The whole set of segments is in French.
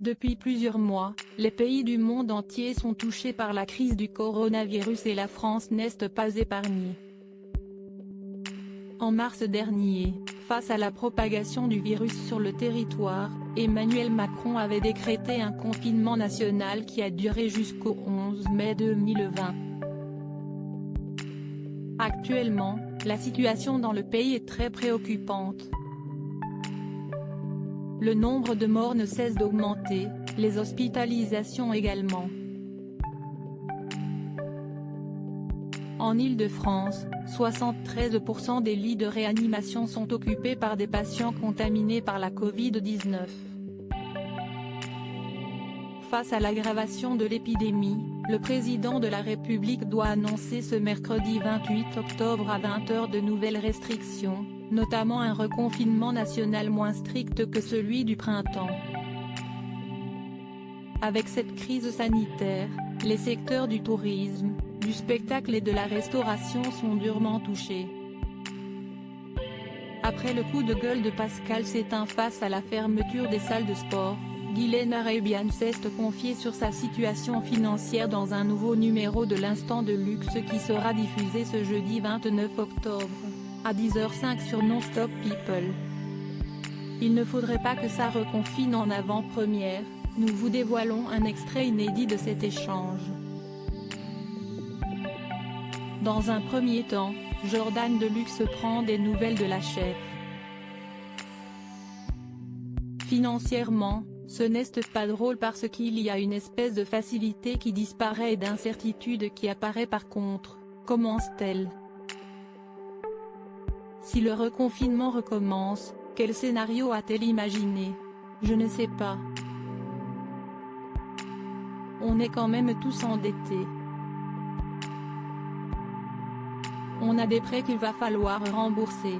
Depuis plusieurs mois, les pays du monde entier sont touchés par la crise du coronavirus et la France n'est pas épargnée. En mars dernier, face à la propagation du virus sur le territoire, Emmanuel Macron avait décrété un confinement national qui a duré jusqu'au 11 mai 2020. Actuellement, la situation dans le pays est très préoccupante. Le nombre de morts ne cesse d'augmenter, les hospitalisations également. En Île-de-France, 73% des lits de réanimation sont occupés par des patients contaminés par la Covid-19. Face à l'aggravation de l'épidémie, le président de la République doit annoncer ce mercredi 28 octobre à 20 h de nouvelles restrictions, notamment un reconfinement national moins strict que celui du printemps. Avec cette crise sanitaire, les secteurs du tourisme, du spectacle et de la restauration sont durement touchés. Après le coup de gueule de Pascal Sétain face à la fermeture des salles de sport, Guylaine Arabian s'est confiée sur sa situation financière dans un nouveau numéro de l'Instant de Luxe qui sera diffusé ce jeudi 29 octobre, à 10h05 sur Non-Stop People. Il ne faudrait pas que ça reconfine en avant-première, nous vous dévoilons un extrait inédit de cet échange. Dans un premier temps, Jordan Deluxe prend des nouvelles de la chef. Financièrement, ce n'est pas drôle parce qu'il y a une espèce de facilité qui disparaît et d'incertitude qui apparaît par contre, commence-t-elle. Si le reconfinement recommence, quel scénario a-t-elle imaginé? Je ne sais pas. On est quand même tous endettés. On a des prêts qu'il va falloir rembourser.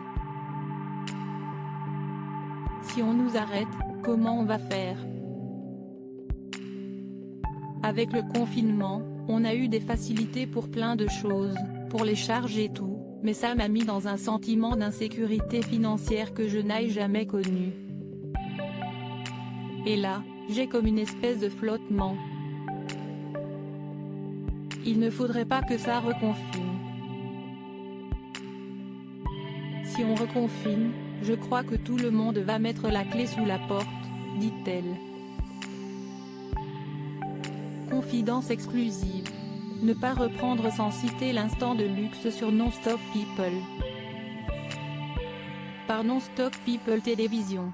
Si on nous arrête, comment on va faire? Avec le confinement, on a eu des facilités pour plein de choses, pour les charges et tout, mais ça m'a mis dans un sentiment d'insécurité financière que je n'ai jamais connu. Et là, j'ai comme une espèce de flottement. Il ne faudrait pas que ça reconfine. Si on reconfine, je crois que tout le monde va mettre la clé sous la porte, dit-elle. Confidence exclusive. Ne pas reprendre sans citer l'Instant de Luxe sur Non-Stop People. Par Non-Stop People Télévision.